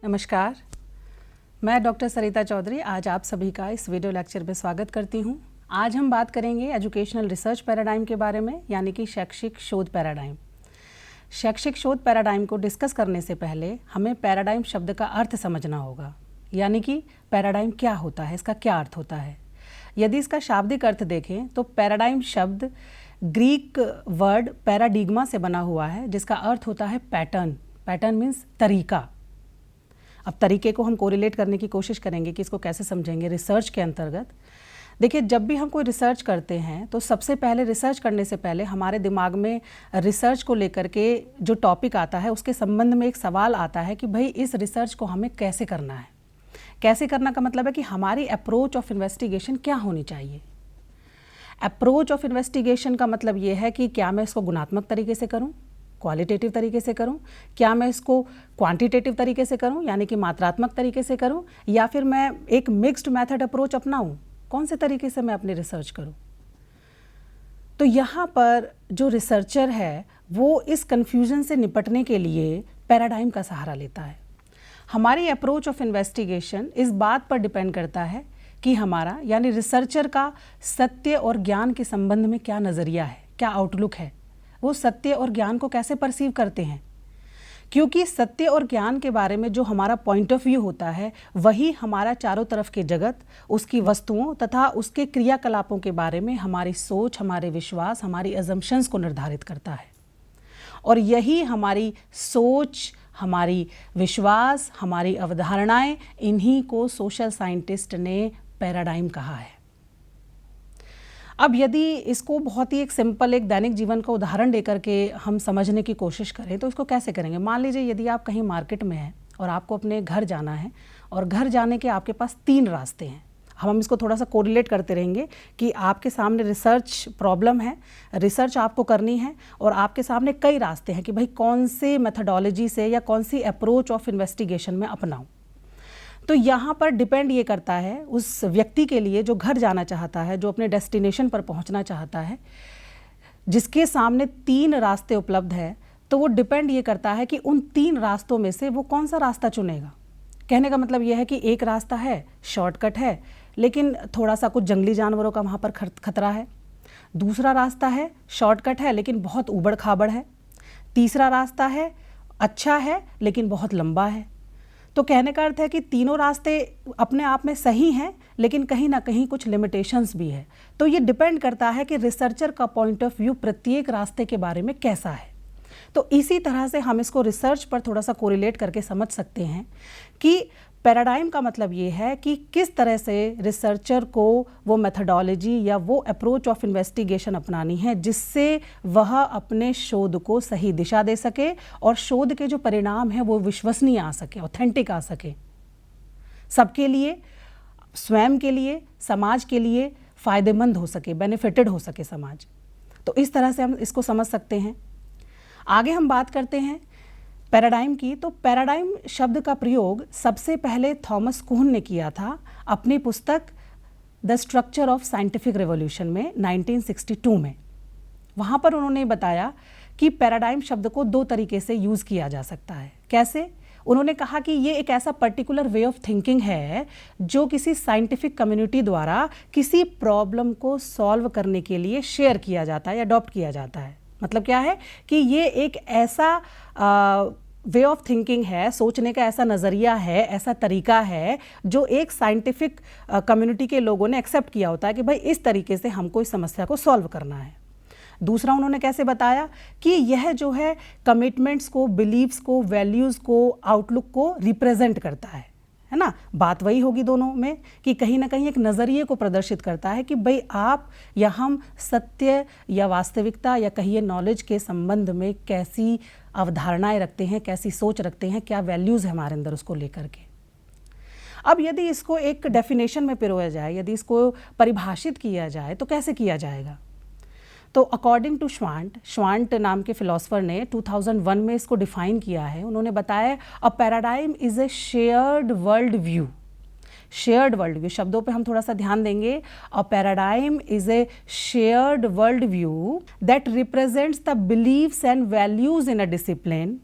नमस्कार, मैं डॉक्टर सरिता चौधरी आज आप सभी का इस वीडियो लेक्चर में स्वागत करती हूं। आज हम बात करेंगे एजुकेशनल रिसर्च पैराडाइम के बारे में, यानी कि शैक्षिक शोध पैराडाइम। शैक्षिक शोध पैराडाइम को डिस्कस करने से पहले हमें पैराडाइम शब्द का अर्थ समझना होगा, यानी कि पैराडाइम क्या होता है, इसका क्या अर्थ होता है। यदि इसका शाब्दिक अर्थ देखें तो पैराडाइम शब्द ग्रीक वर्ड पैराडिग्मा से बना हुआ है, जिसका अर्थ होता है पैटर्न। पैटर्न मीन्स तरीका। अब तरीके को हम कोरिलेट करने की कोशिश करेंगे कि इसको कैसे समझेंगे रिसर्च के अंतर्गत। देखिए, जब भी हम कोई रिसर्च करते हैं तो सबसे पहले रिसर्च करने से पहले हमारे दिमाग में रिसर्च को लेकर के जो टॉपिक आता है उसके संबंध में एक सवाल आता है कि भाई इस रिसर्च को हमें कैसे करना है। कैसे करना का मतलब है कि हमारी अप्रोच ऑफ इन्वेस्टिगेशन क्या होनी चाहिए। अप्रोच ऑफ इन्वेस्टिगेशन का मतलब ये है कि क्या मैं इसको गुणात्मक तरीके से करूँ, क्वालिटेटिव तरीके से करूं, क्या मैं इसको क्वांटिटेटिव तरीके से करूं यानी कि मात्रात्मक तरीके से करूं, या फिर मैं एक मिक्स्ड मेथड अप्रोच अपनाऊं, कौन से तरीके से मैं अपनी रिसर्च करूं। तो यहाँ पर जो रिसर्चर है वो इस कन्फ्यूजन से निपटने के लिए पैराडाइम का सहारा लेता है। हमारी अप्रोच ऑफ इन्वेस्टिगेशन इस बात पर डिपेंड करता है कि हमारा यानी रिसर्चर का सत्य और ज्ञान के संबंध में क्या नज़रिया है, क्या आउटलुक है, वो सत्य और ज्ञान को कैसे परसीव करते हैं। क्योंकि सत्य और ज्ञान के बारे में जो हमारा पॉइंट ऑफ व्यू होता है वही हमारा चारों तरफ के जगत, उसकी वस्तुओं तथा उसके क्रियाकलापों के बारे में हमारी सोच, हमारे विश्वास, हमारी अजम्पशंस को निर्धारित करता है। और यही हमारी सोच, हमारी विश्वास, हमारी अवधारणाएं, इन्हीं को सोशल साइंटिस्ट ने पैराडाइम कहा है। अब यदि इसको बहुत ही एक सिंपल एक दैनिक जीवन का उदाहरण देकर के हम समझने की कोशिश करें तो इसको कैसे करेंगे। मान लीजिए यदि आप कहीं मार्केट में हैं और आपको अपने घर जाना है और घर जाने के आपके पास 3 रास्ते हैं। हम इसको थोड़ा सा कोरिलेट करते रहेंगे कि आपके सामने रिसर्च प्रॉब्लम है, रिसर्च आपको करनी है और आपके सामने कई रास्ते हैं कि भाई कौन से मेथडोलॉजी से या कौन सी अप्रोच ऑफ इन्वेस्टिगेशन में अपनाऊं। तो यहाँ पर डिपेंड ये करता है उस व्यक्ति के लिए जो घर जाना चाहता है, जो अपने डेस्टिनेशन पर पहुँचना चाहता है, जिसके सामने 3 रास्ते उपलब्ध है, तो वो डिपेंड ये करता है कि उन 3 रास्तों में से वो कौन सा रास्ता चुनेगा। कहने का मतलब ये है कि एक रास्ता है, शॉर्टकट है, लेकिन थोड़ा सा कुछ जंगली जानवरों का वहाँ पर खतरा है। दूसरा रास्ता है, शॉर्टकट है लेकिन बहुत ऊबड़ खाबड़ है। तीसरा रास्ता है, अच्छा है लेकिन बहुत लंबा है। तो कहने का अर्थ है कि तीनों रास्ते अपने आप में सही हैं, लेकिन कहीं ना कहीं कुछ लिमिटेशंस भी है। तो ये डिपेंड करता है कि रिसर्चर का पॉइंट ऑफ व्यू प्रत्येक रास्ते के बारे में कैसा है। तो इसी तरह से हम इसको रिसर्च पर थोड़ा सा कोरिलेट करके समझ सकते हैं कि पैराडाइम का मतलब ये है कि किस तरह से रिसर्चर को वो मेथडोलॉजी या वो अप्रोच ऑफ इन्वेस्टिगेशन अपनानी है जिससे वह अपने शोध को सही दिशा दे सके और शोध के जो परिणाम हैं वो विश्वसनीय आ सके, ऑथेंटिक आ सके, सबके लिए, स्वयं के लिए, समाज के लिए फ़ायदेमंद हो सके, बेनिफिटेड हो सके समाज। तो इस तरह से हम इसको समझ सकते हैं। आगे हम बात करते हैं पैराडाइम की। तो पैराडाइम शब्द का प्रयोग सबसे पहले थॉमस कुहन ने किया था अपनी पुस्तक the structure of scientific revolution में 1962 में। वहाँ पर उन्होंने बताया कि पैराडाइम शब्द को 2 तरीके से यूज़ किया जा सकता है। कैसे? उन्होंने कहा कि ये एक ऐसा पर्टिकुलर वे ऑफ थिंकिंग है जो किसी साइंटिफिक कम्युनिटी द्वारा किसी प्रॉब्लम को सॉल्व करने के लिए शेयर किया जाता है या अडॉप्ट किया जाता है। मतलब क्या है कि ये एक ऐसा वे ऑफ थिंकिंग है, सोचने का ऐसा नज़रिया है, ऐसा तरीका है जो एक साइंटिफिक कम्युनिटी के लोगों ने एक्सेप्ट किया होता है कि भाई इस तरीके से हमको इस समस्या को सॉल्व करना है। दूसरा उन्होंने कैसे बताया कि यह जो है कमिटमेंट्स को, बिलीव्स को, वैल्यूज़ को, आउटलुक को रिप्रेजेंट करता है ना। बात वही होगी दोनों में कि कहीं ना कहीं एक नज़रिए को प्रदर्शित करता है कि भाई आप या हम सत्य या वास्तविकता या कहिए नॉलेज के संबंध में कैसी अवधारणाएं रखते हैं, कैसी सोच रखते हैं, क्या वैल्यूज़ है हमारे अंदर उसको लेकर के। अब यदि इसको एक डेफिनेशन में पिरोया जाए, यदि इसको परिभाषित किया जाए तो कैसे किया जाएगा। तो अकॉर्डिंग टू श्वांट नाम के फिलोसफर ने 2001 में इसको डिफाइन किया है। उन्होंने बताया a paradigm is a shared world view. Shared world view शब्दों पे हम थोड़ा सा ध्यान देंगे। A paradigm is a shared world view that represents the beliefs and values in a discipline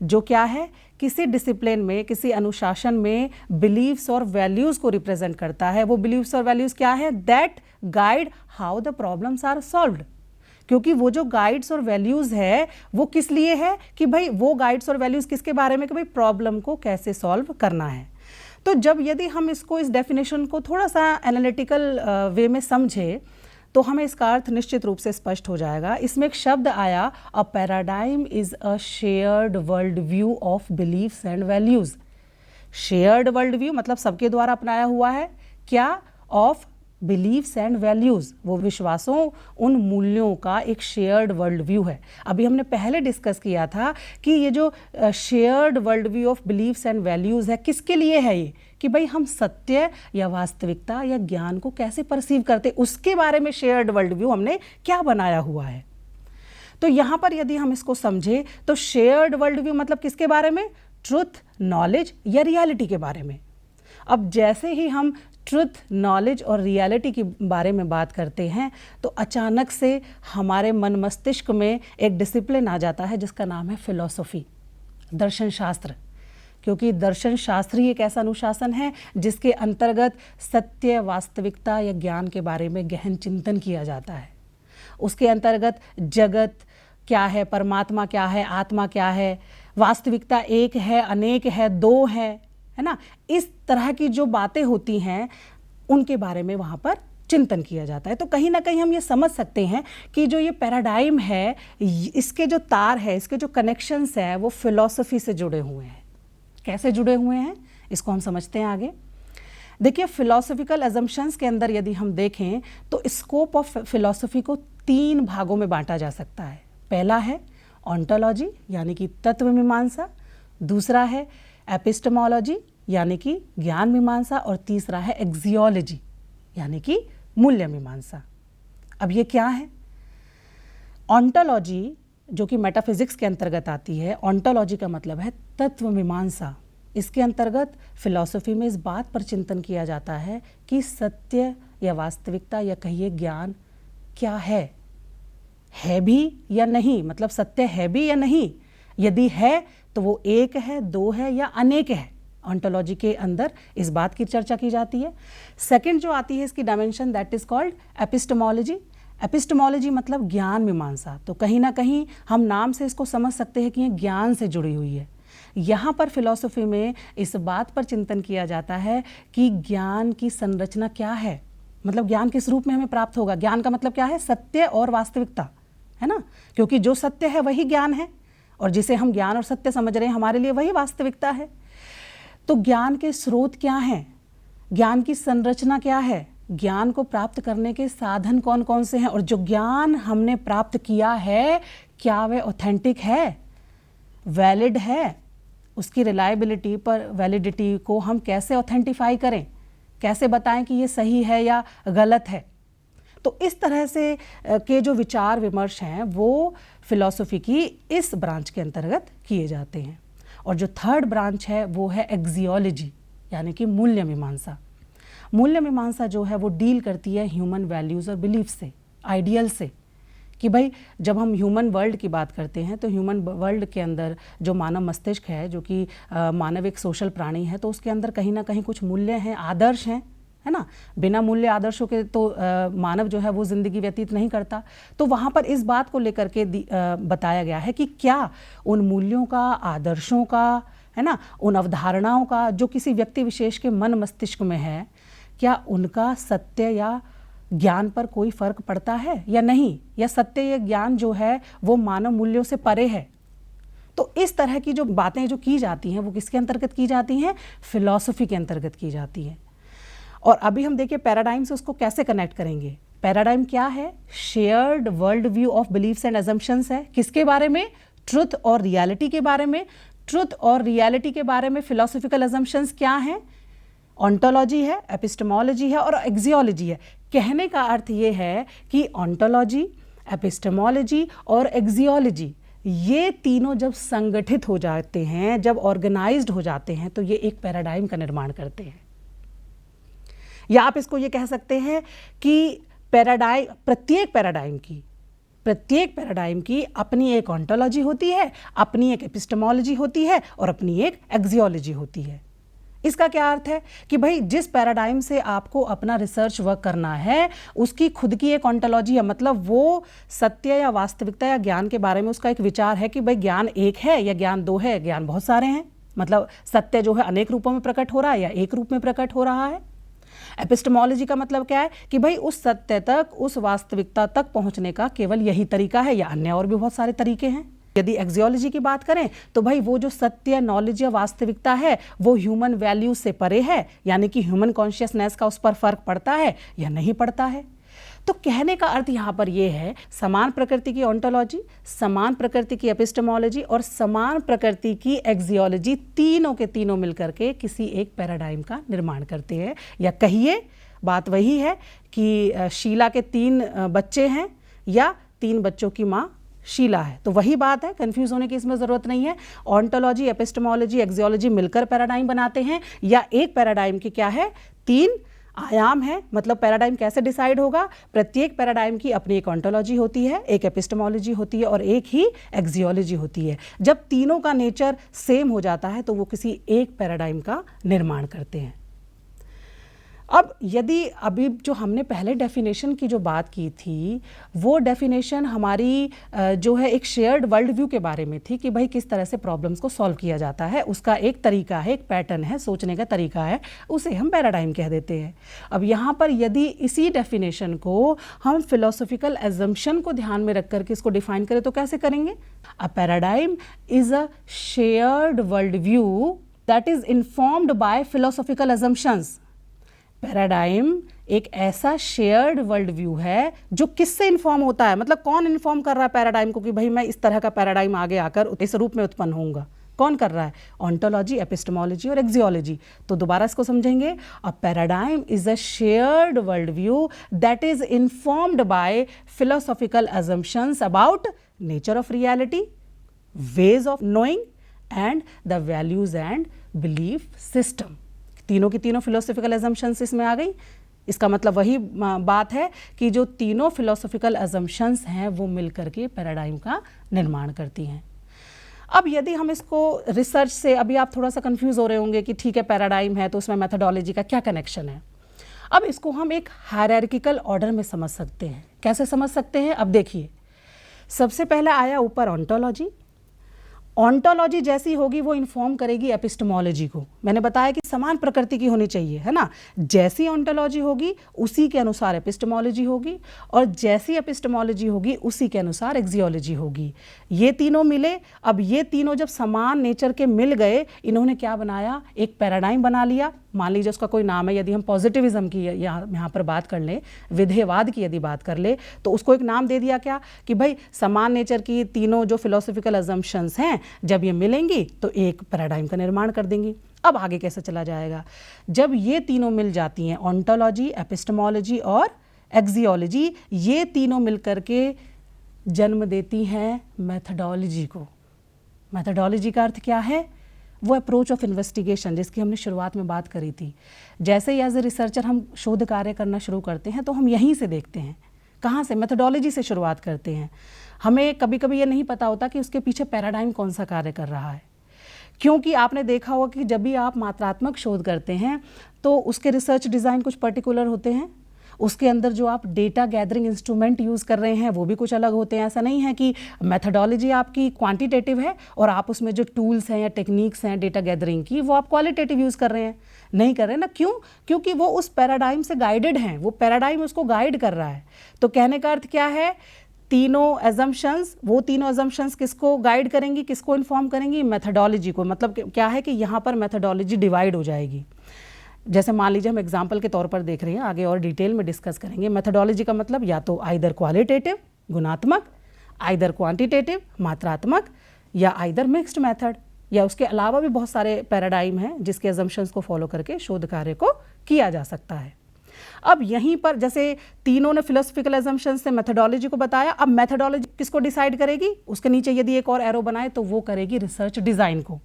जो क्या है, किसी डिसिप्लिन में, किसी अनुशासन में बिलीव्स और वैल्यूज़ को रिप्रेजेंट करता है। वो बिलीव्स और वैल्यूज़ क्या है, that guide how the problems are solved. क्योंकि वो जो गाइड्स और वैल्यूज़ है वो किस लिए है कि भाई वो गाइड्स और वैल्यूज़ किसके बारे में कि भाई प्रॉब्लम को कैसे सॉल्व करना है। तो जब यदि हम इसको, इस डेफिनेशन को थोड़ा सा एनालिटिकल वे में समझे तो हमें इसका अर्थ निश्चित रूप से स्पष्ट हो जाएगा। इसमें एक शब्द आया, a paradigm is a shared world view of beliefs and values. Shared world view मतलब सबके द्वारा अपनाया हुआ है, क्या, ऑफ बिलीव्स एंड वैल्यूज़, वो विश्वासों, उन मूल्यों का एक शेयर्ड वर्ल्ड व्यू है। अभी हमने पहले डिस्कस किया था कि ये जो shared world view of beliefs and values है, किसके लिए है ये, कि भाई हम सत्य या वास्तविकता या ज्ञान को कैसे परसीव करते, उसके बारे में शेयर्ड वर्ल्ड व्यू हमने क्या बनाया हुआ है। तो यहाँ पर यदि हम इसको समझे तो शेयर्ड वर्ल्ड व्यू मतलब किसके बारे में, ट्रुथ, नॉलेज या रियलिटी के बारे में। अब जैसे ही हम ट्रुथ, नॉलेज और रियलिटी के बारे में बात करते हैं तो अचानक से हमारे मन मस्तिष्क में एक डिसिप्लिन आ जाता है जिसका नाम है फिलॉसफी, दर्शन शास्त्र। क्योंकि दर्शन शास्त्र ही एक ऐसा अनुशासन है जिसके अंतर्गत सत्य, वास्तविकता या ज्ञान के बारे में गहन चिंतन किया जाता है। उसके अंतर्गत जगत क्या है, परमात्मा क्या है, आत्मा क्या है, वास्तविकता एक है, अनेक है, दो है ना, इस तरह की जो बातें होती हैं उनके बारे में वहाँ पर चिंतन किया जाता है। तो कहीं ना कहीं हम ये समझ सकते हैं कि जो ये पैराडाइम है, इसके जो तार है, इसके जो कनेक्शंस हैं वो फिलॉसफी से जुड़े हुए हैं। कैसे जुड़े हुए हैं इसको हम समझते हैं आगे। देखिए, फिलॉसफिकल अजम्पशंस के अंदर यदि हम देखें तो स्कोप ऑफ फिलॉसफी को 3 भागों में बांटा जा सकता है। पहला है ऑन्टोलॉजी यानी कि तत्व मीमांसा, दूसरा है एपिस्टेमोलॉजी यानी कि ज्ञान मीमांसा, और तीसरा है एक्सियोलॉजी यानी कि मूल्य मीमांसा। अब ये क्या है? ऑन्टोलॉजी जो कि मेटाफिजिक्स के अंतर्गत आती है, ऑन्टोलॉजी का मतलब है तत्व मीमांसा। इसके अंतर्गत फिलॉसफी में इस बात पर चिंतन किया जाता है कि सत्य या वास्तविकता या कहिए ज्ञान क्या है भी या नहीं, मतलब सत्य है भी या नहीं, यदि है तो वो एक है, दो है या अनेक है। ऑन्टोलॉजी के अंदर इस बात की चर्चा की जाती है। सेकंड जो आती है इसकी dimension, that is called epistemology. Epistemology मतलब ज्ञान मीमांसा। तो कहीं ना कहीं हम नाम से इसको समझ सकते हैं कि ये ज्ञान से जुड़ी हुई है। यहाँ पर फिलॉसफी में इस बात पर चिंतन किया जाता है कि ज्ञान की संरचना क्या है, मतलब ज्ञान किस रूप में हमें प्राप्त होगा। ज्ञान का मतलब क्या है? सत्य और वास्तविकता, है ना, क्योंकि जो सत्य है वही ज्ञान है और जिसे हम ज्ञान और सत्य समझ रहे हैं हमारे लिए वही वास्तविकता है। तो ज्ञान के स्रोत क्या हैं, ज्ञान की संरचना क्या है, ज्ञान को प्राप्त करने के साधन कौन कौन से हैं, और जो ज्ञान हमने प्राप्त किया है क्या वह ऑथेंटिक है, वैलिड है, उसकी रिलायबिलिटी पर वैलिडिटी को हम कैसे ऑथेंटिफाई करें, कैसे बताएं कि ये सही है या गलत है। तो इस तरह से के जो विचार विमर्श हैं वो फिलॉसफी की इस ब्रांच के अंतर्गत किए जाते हैं। और जो थर्ड ब्रांच है वो है एक्सियोलॉजी यानी कि मूल्य मीमांसा। मूल्य मीमांसा जो है वो डील करती है ह्यूमन वैल्यूज़ और बिलीफ से, आइडियल से, कि भाई जब हम ह्यूमन वर्ल्ड की बात करते हैं तो ह्यूमन वर्ल्ड के अंदर जो मानव मस्तिष्क है, जो कि मानव एक सोशल प्राणी है, तो उसके अंदर कहीं ना कहीं कुछ मूल्य हैं, आदर्श हैं, है ना। बिना मूल्य आदर्शों के तो मानव जो है वो ज़िंदगी व्यतीत नहीं करता। तो वहाँ पर इस बात को लेकर के बताया गया है कि क्या उन मूल्यों का, आदर्शों का, है ना, उन अवधारणाओं का जो किसी व्यक्ति विशेष के मन मस्तिष्क में है, क्या उनका सत्य या ज्ञान पर कोई फर्क पड़ता है या नहीं, या सत्य या ज्ञान जो है वो मानव मूल्यों से परे है। तो इस तरह की जो बातें जो की जाती हैं वो किसके अंतर्गत की जाती हैं? फिलॉसफी के अंतर्गत की जाती हैं। और अभी हम देखिए पैराडाइम से उसको कैसे कनेक्ट करेंगे। पैराडाइम क्या है? Shared world view of beliefs and assumptions है। किसके बारे में? ट्रुथ और रियलिटी के बारे में। ट्रुथ और रियलिटी के बारे में फिलॉसफिकल अजम्पशंस क्या हैं? ऑन्टोलॉजी है, एपिस्टेमोलॉजी है और एक्सियोलॉजी है। कहने का अर्थ ये है कि ऑन्टोलॉजी, एपिस्टेमोलॉजी और एक्सियोलॉजी ये तीनों जब संगठित हो जाते हैं, जब ऑर्गेनाइज्ड हो जाते हैं, तो ये एक पैराडाइम का निर्माण करते हैं। या आप इसको ये कह सकते हैं कि प्रत्येक पैराडाइम की प्रत्येक पैराडाइम की अपनी एक ऑन्टोलॉजी होती है, अपनी एक एपिस्टेमोलॉजी होती है और अपनी एक एक्सियोलॉजी होती है। इसका क्या अर्थ है कि भाई जिस पैराडाइम से आपको अपना रिसर्च वर्क करना है उसकी खुद की एक ऑन्टोलॉजी है, मतलब वो सत्य या वास्तविकता या ज्ञान के बारे में उसका एक विचार है कि भाई ज्ञान एक है या ज्ञान दो है, ज्ञान बहुत सारे हैं, मतलब सत्य जो है अनेक रूपों में प्रकट हो रहा है या एक रूप में प्रकट हो रहा है। एपिस्टेमोलॉजी का मतलब क्या है कि भाई उस सत्य तक, उस वास्तविकता तक पहुंचने का केवल यही तरीका है या अन्य और भी बहुत सारे तरीके हैं। यदि एक्सियोलॉजी की बात करें तो भाई वो जो सत्य, नॉलेज या वास्तविकता है वो ह्यूमन वैल्यूज से परे है, यानी कि ह्यूमन कॉन्शियसनेस का उस पर फर्क पड़ता है या नहीं पड़ता है। तो कहने का अर्थ यहाँ पर यह है समान प्रकृति की ऑन्टोलॉजी, समान प्रकृति की एपिस्टेमोलॉजी और समान प्रकृति की एक्सियोलॉजी, तीनों के तीनों मिलकर के किसी एक पैराडाइम का निर्माण करते हैं। या कहिए बात वही है कि शीला के 3 बच्चे हैं या 3 बच्चों की माँ शीला है, तो वही बात है, कंफ्यूज होने की इसमें ज़रूरत नहीं है। ऑन्टोलॉजी, एपिस्टेमोलॉजी, एक्सियोलॉजी मिलकर पैराडाइम बनाते हैं या एक पैराडाइम की क्या है 3 आयाम है। मतलब पैराडाइम कैसे डिसाइड होगा, प्रत्येक पैराडाइम की अपनी एक ऑन्टोलॉजी होती है, एक एपिस्टेमोलॉजी होती है और एक ही एक्सियोलॉजी होती है। जब तीनों का नेचर सेम हो जाता है तो वो किसी एक पैराडाइम का निर्माण करते हैं। अब यदि अभी जो हमने पहले डेफिनेशन की जो बात की थी वो डेफिनेशन हमारी जो है एक शेयर्ड वर्ल्ड व्यू के बारे में थी कि भाई किस तरह से प्रॉब्लम्स को सॉल्व किया जाता है, उसका एक तरीका है, एक पैटर्न है, सोचने का तरीका है, उसे हम पैराडाइम कह देते हैं। अब यहाँ पर यदि इसी डेफिनेशन को हम फिलोसॉफिकल एजम्पशन को ध्यान में रख करके इसको डिफाइन करें तो कैसे करेंगे? A paradigm is a shared world view that is informed by philosophical assumptions. Paradigm एक ऐसा शेयर्ड वर्ल्ड व्यू है जो किससे इन्फॉर्म होता है, मतलब कौन इन्फॉर्म कर रहा है पैराडाइम को कि भाई मैं इस तरह का पैराडाइम आगे आकर इस रूप में उत्पन्न होऊंगा, कौन कर रहा है? ऑन्टोलॉजी, एपिस्टेमोलॉजी और एक्सियोलॉजी। तो दोबारा इसको समझेंगे। A paradigm is a shared world view that is informed by philosophical assumptions about nature of reality, ways of knowing and the values and belief system. तीनों की तीनों फिलोसॉफिकल असम्पशंस इसमें आ गई। इसका मतलब वही बात है कि जो तीनों फिलोसॉफिकल असम्पशंस हैं वो मिलकर के पैराडाइम का निर्माण करती हैं। अब यदि हम इसको रिसर्च से, अभी आप थोड़ा सा कंफ्यूज हो रहे होंगे कि ठीक है पैराडाइम है तो उसमें मेथोडोलॉजी का क्या कनेक्शन है। अब इसको हम एक हायरार्किकल ऑर्डर में समझ सकते हैं। कैसे समझ सकते हैं? अब देखिए, सबसे पहले आया ऊपर ऑन्टोलॉजी। ऑन्टोलॉजी जैसी होगी वो इन्फॉर्म करेगी एपिस्टेमोलॉजी को। मैंने बताया कि समान प्रकृति की होनी चाहिए, है ना। जैसी ऑन्टोलॉजी होगी उसी के अनुसार एपिस्टेमोलॉजी होगी और जैसी एपिस्टेमोलॉजी होगी उसी के अनुसार एक्सियोलॉजी होगी। ये तीनों मिले। अब ये तीनों जब समान नेचर के मिल गए, इन्होंने क्या बनाया? एक पैराडाइम बना लिया। मान लीजिए उसका कोई नाम है, यदि हम पॉजिटिविज्म की यहाँ पर बात कर लें, विधेयवाद की यदि बात कर ले, तो उसको एक नाम दे दिया क्या कि भाई समान नेचर की तीनों जो फिलोसॉफिकल असम्पशंस हैं जब ये मिलेंगी तो एक पैराडाइम का निर्माण कर देंगी। अब आगे कैसे चला जाएगा? जब ये तीनों मिल जाती हैं, ऑन्टोलॉजी, एपिस्टेमोलॉजी और एक्सियोलॉजी, ये तीनों मिलकर के जन्म देती हैं मेथडोलॉजी को। मेथडोलॉजी का अर्थ क्या है? वो अप्रोच ऑफ इन्वेस्टिगेशन जिसकी हमने शुरुआत में बात करी थी। जैसे ही एज ए रिसर्चर हम शोध कार्य करना शुरू करते हैं तो हम यहीं से देखते हैं। कहाँ से? मेथोडोलॉजी से शुरुआत करते हैं। हमें कभी कभी ये नहीं पता होता कि उसके पीछे पैराडाइम कौन सा कार्य कर रहा है, क्योंकि आपने देखा होगा कि जब भी आप मात्रात्मक शोध करते हैं तो उसके रिसर्च डिज़ाइन कुछ पर्टिकुलर होते हैं। उसके अंदर जो आप डेटा गैदरिंग इंस्ट्रूमेंट यूज़ कर रहे हैं वो भी कुछ अलग होते हैं। ऐसा नहीं है कि मेथोडोलॉजी आपकी क्वांटिटेटिव है और आप उसमें जो टूल्स हैं या टेक्निक्स हैं डेटा गैदरिंग की वो आप क्वालिटेटिव यूज़ कर रहे हैं। नहीं कर रहे ना, क्यों? क्योंकि वो उस पैराडाइम से गाइडेड हैं, वो पैराडाइम उसको गाइड कर रहा है। तो कहने का अर्थ क्या है? तीनों एजम्पशंस, वो तीनों एजम्पशंस किसको गाइड करेंगी, किसको इन्फॉर्म करेंगी? मेथोडोलॉजी को। मतलब क्या है कि यहाँ पर मेथोडोलॉजी डिवाइड हो जाएगी। जैसे मान लीजिए हम एग्जाम्पल के तौर पर देख रहे हैं, आगे और डिटेल में डिस्कस करेंगे। मेथोडोलॉजी का मतलब या तो आइदर क्वालिटेटिव गुणात्मक, आइदर क्वांटिटेटिव मात्रात्मक, या आइदर मिक्स्ड मेथड, या उसके अलावा भी बहुत सारे पैराडाइम हैं जिसके अजम्पशंस को फॉलो करके शोध कार्य को किया जा सकता है। अब यहीं पर जैसे तीनों ने फिलोसॉफिकल अजम्पशंस से मेथोडोलॉजी को बताया, अब मेथोडोलॉजी किसको डिसाइड करेगी? उसके नीचे यदि एक और एरो बनाए तो वो करेगी रिसर्च डिज़ाइन को।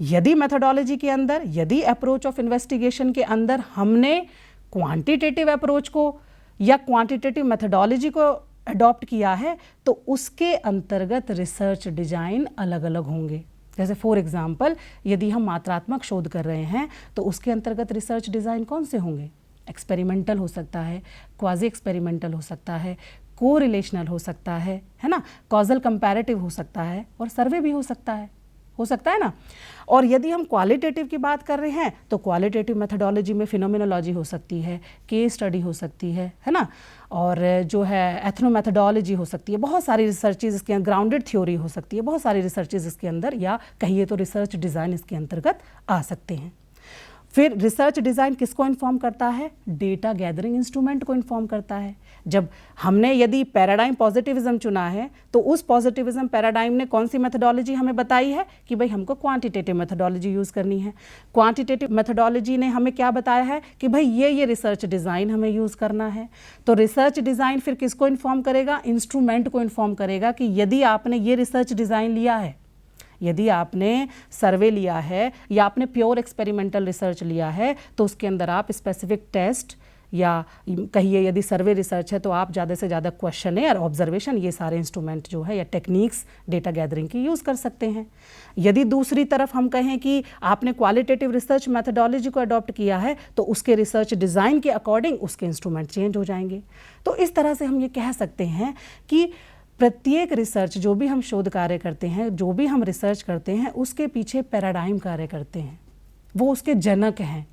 यदि मेथोडोलॉजी के अंदर, यदि अप्रोच ऑफ इन्वेस्टिगेशन के अंदर हमने क्वांटिटेटिव अप्रोच को या क्वांटिटेटिव मेथोडोलॉजी को अडॉप्ट किया है तो उसके अंतर्गत रिसर्च डिज़ाइन अलग अलग होंगे। जैसे फॉर एग्जांपल यदि हम मात्रात्मक शोध कर रहे हैं तो उसके अंतर्गत रिसर्च डिज़ाइन कौन से होंगे? एक्सपेरिमेंटल हो सकता है, क्वाजी एक्सपेरिमेंटल हो सकता है, को रिलेशनल हो सकता है ना, कॉजल कंपैरेटिव हो सकता है और सर्वे भी हो सकता है ना। और यदि हम क्वालिटेटिव की बात कर रहे हैं तो क्वालिटेटिव मेथडोलॉजी में फिनोमिनोलॉजी हो सकती है, केस स्टडी हो सकती है ना, और जो है एथनोमेथडोलॉजी हो सकती है, बहुत सारी रिसर्चेज इसके अंदर, ग्राउंडेड थ्योरी हो सकती है, बहुत सारी रिसर्चेज इसके अंदर, या कहिए तो रिसर्च डिज़ाइन इसके अंतर्गत आ सकते हैं। फिर रिसर्च डिज़ाइन किसको इन्फॉर्म करता है? डेटा गैदरिंग इंस्ट्रूमेंट को इन्फॉर्म करता है। जब हमने यदि पैराडाइम पॉजिटिविज्म चुना है तो उस पॉजिटिविज्म पैराडाइम ने कौन सी मेथडोलॉजी हमें बताई है कि भाई हमको क्वांटिटेटिव मेथडोलॉजी यूज़ करनी है। क्वांटिटेटिव मेथडोलॉजी ने हमें क्या बताया है कि भाई ये रिसर्च डिज़ाइन हमें यूज़ करना है। तो रिसर्च डिज़ाइन फिर किसको इन्फॉर्म करेगा? इंस्ट्रूमेंट को इन्फॉर्म करेगा कि यदि आपने ये रिसर्च डिज़ाइन लिया है, यदि आपने सर्वे लिया है या आपने प्योर एक्सपेरिमेंटल रिसर्च लिया है तो उसके अंदर आप स्पेसिफिक टेस्ट, या कहिए यदि सर्वे रिसर्च है तो आप ज़्यादा से ज़्यादा क्वेश्चनेयर, ऑब्जर्वेशन, ये सारे इंस्ट्रूमेंट जो है या टेक्निक्स डेटा गैदरिंग की यूज़ कर सकते हैं। यदि दूसरी तरफ हम कहें कि आपने क्वालिटेटिव रिसर्च मैथडोलॉजी को अडॉप्ट किया है तो उसके रिसर्च डिज़ाइन के अकॉर्डिंग उसके इंस्ट्रूमेंट चेंज हो जाएंगे। तो इस तरह से हम ये कह सकते हैं कि प्रत्येक रिसर्च, जो भी हम शोध कार्य करते हैं, जो भी हम रिसर्च करते हैं, उसके पीछे पैराडाइम कार्य करते हैं, वो उसके जनक हैं,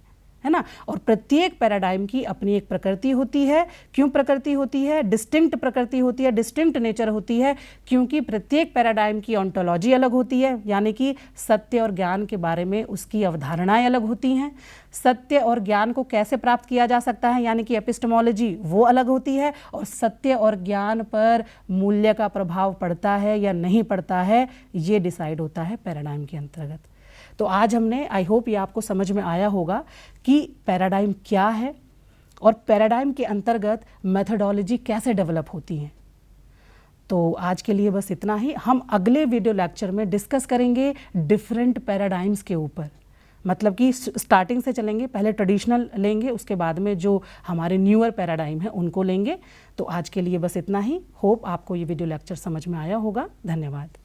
है ना। और प्रत्येक पैराडाइम की अपनी एक प्रकृति होती है। क्यों प्रकृति होती है? डिस्टिंक्ट प्रकृति होती है, डिस्टिंक्ट नेचर होती है, क्योंकि प्रत्येक पैराडाइम की ऑन्टोलॉजी अलग होती है, यानी कि सत्य और ज्ञान के बारे में उसकी अवधारणाएं अलग होती हैं। सत्य और ज्ञान को कैसे प्राप्त किया जा सकता है, यानी कि एपिस्टेमोलॉजी, वो अलग होती है। और सत्य और ज्ञान पर मूल्य का प्रभाव पड़ता है या नहीं पड़ता है, ये डिसाइड होता है पैराडाइम के अंतर्गत। तो आज हमने, आई होप ये आपको समझ में आया होगा कि पैराडाइम क्या है और पैराडाइम के अंतर्गत मेथडोलॉजी कैसे डेवलप होती हैं। तो आज के लिए बस इतना ही। हम अगले वीडियो लेक्चर में डिस्कस करेंगे डिफरेंट पैराडाइम्स के ऊपर, मतलब कि स्टार्टिंग से चलेंगे, पहले ट्रेडिशनल लेंगे, उसके बाद में जो हमारे न्यूअर पैराडाइम है उनको लेंगे। तो आज के लिए बस इतना ही। होप आपको ये वीडियो लेक्चर समझ में आया होगा। धन्यवाद।